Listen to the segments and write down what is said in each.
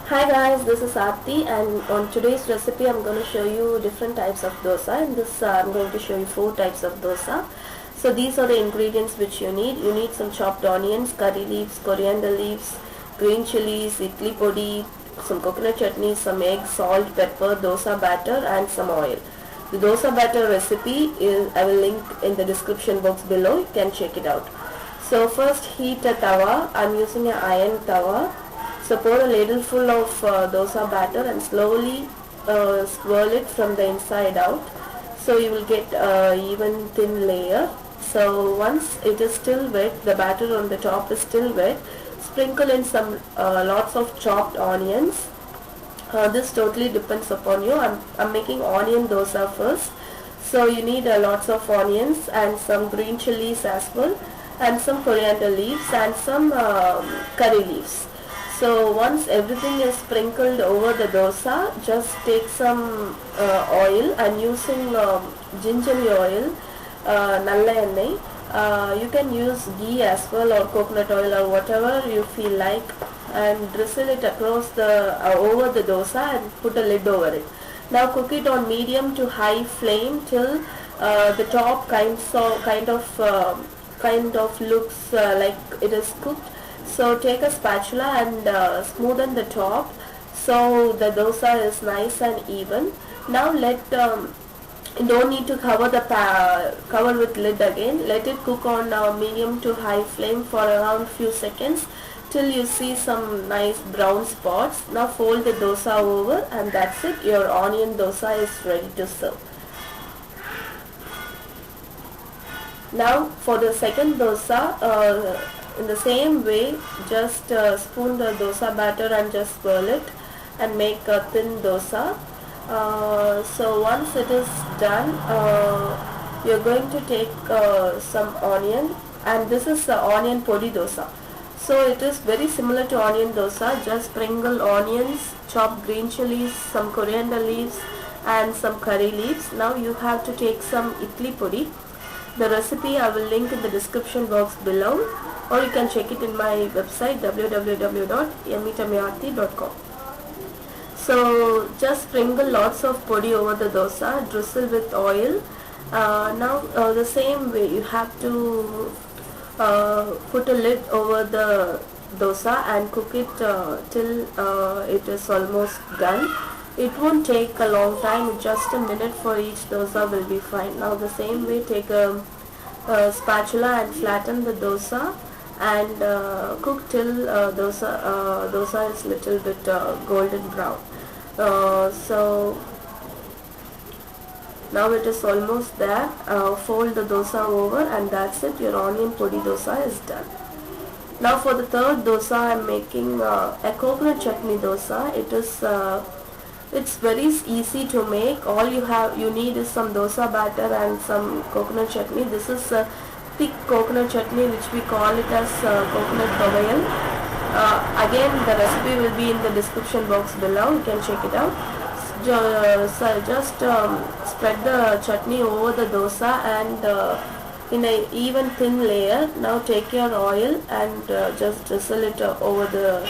Hi guys, this is Aarti, and on today's recipe I'm going to show you different types of dosa. In this I'm going to show you 4 types of dosa. So these are the ingredients which you need. You need some chopped onions, curry leaves, coriander leaves, green chilies, idli podi, some coconut chutney, some egg, salt, pepper, dosa batter and some oil. The dosa batter recipe I will link in the description box below. You can check it out. So first heat a tawa. I'm using an iron tawa. So pour a ladle full of dosa batter and slowly swirl it from the inside out. So you will get even thin layer. So once it is still wet, the batter on the top is still wet, sprinkle in some lots of chopped onions. This totally depends upon you. I'm making onion dosa first. So you need lots of onions and some green chilies as well, and some coriander leaves and some curry leaves. So once everything is sprinkled over the dosa, just take some oil. I'm using gingery oil, nalla ennai. You can use ghee as well or coconut oil or whatever you feel like, and drizzle it across the over the dosa and put a lid over it. Now cook it on medium to high flame till the top kind of looks like it is cooked. So take a spatula and smoothen the top so the dosa is nice and even. Now you don't need to cover with lid again. Let it cook on medium to high flame for around few seconds till you see some nice brown spots. Now fold the dosa over and that's it. Your onion dosa is ready to serve. Now for the second dosa, in the same way, just spoon the dosa batter and just swirl it and make a thin dosa. So once it is done, you're going to take some onion, and this is the onion podi dosa. So it is very similar to onion dosa. Just sprinkle onions, chop green chilies, some coriander leaves and some curry leaves. Now you have to take some idli podi. The recipe I will link in the description box below, or you can check it in my website www.yummytummyarthi.com. So just sprinkle lots of podi over the dosa, drizzle with oil. Now the same way you have to put a lid over the dosa and cook it till it is almost done. It won't take a long time, just a minute for each dosa will be fine. Now the same way, take a spatula and flatten the dosa and cook till dosa is little bit golden brown. So now it is almost there. Fold the dosa over and that's it. Your onion podi dosa is done. Now for the third dosa, I am making a coconut chutney dosa. It's very easy to make. All you need is some dosa batter and some coconut chutney. This is a thick coconut chutney which we call it as coconut pavayal. Again the recipe will be in the description box below. You can check it out. Just spread the chutney over the dosa and in a even thin layer. Now take your oil and just drizzle it over the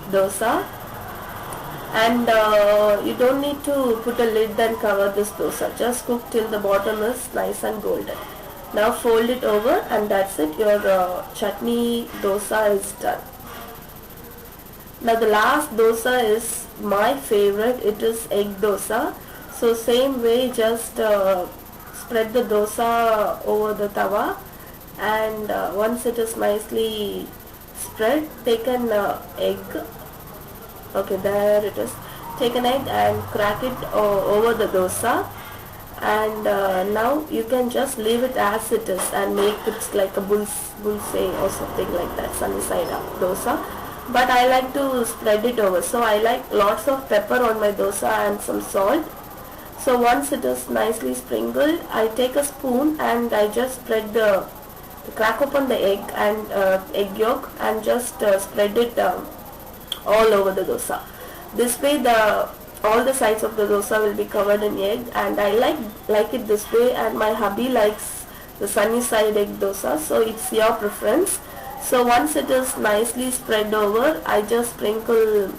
dosa. And you don't need to put a lid and cover this dosa. Just cook till the bottom is nice and golden. Now fold it over and that's it. Your chutney dosa is done. Now the last dosa is my favorite. It is egg dosa. So same way, just spread the dosa over the tawa, and once it is nicely spread, take an egg. Okay, there it is. Take an egg and crack it over the dosa, and now you can just leave it as it is and make it like a bulse or something like that, sunny side up dosa. But I like to spread it over, so I like lots of pepper on my dosa and some salt. So once it is nicely sprinkled, I take a spoon and I just crack open the egg and egg yolk and just spread it all over the dosa. This way all the sides of the dosa will be covered in egg, and I like it this way, and my hubby likes the sunny side egg dosa, so it's your preference. So once it is nicely spread over, I just sprinkle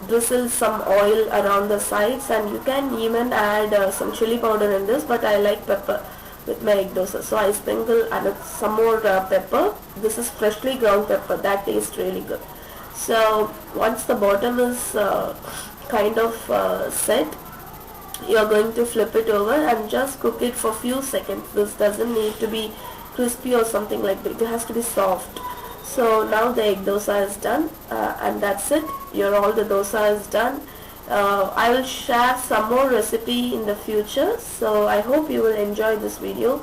drizzle some oil around the sides, and you can even add some chili powder in this, but I like pepper with my egg dosa, so I sprinkle some more pepper. This is freshly ground pepper, that tastes really good. So once the bottom is kind of set, you are going to flip it over and just cook it for few seconds. This doesn't need to be crispy or something like that, it has to be soft. So now the egg dosa is done, and that's it. All the dosa is done. I will share some more recipe in the future, so I hope you will enjoy this video.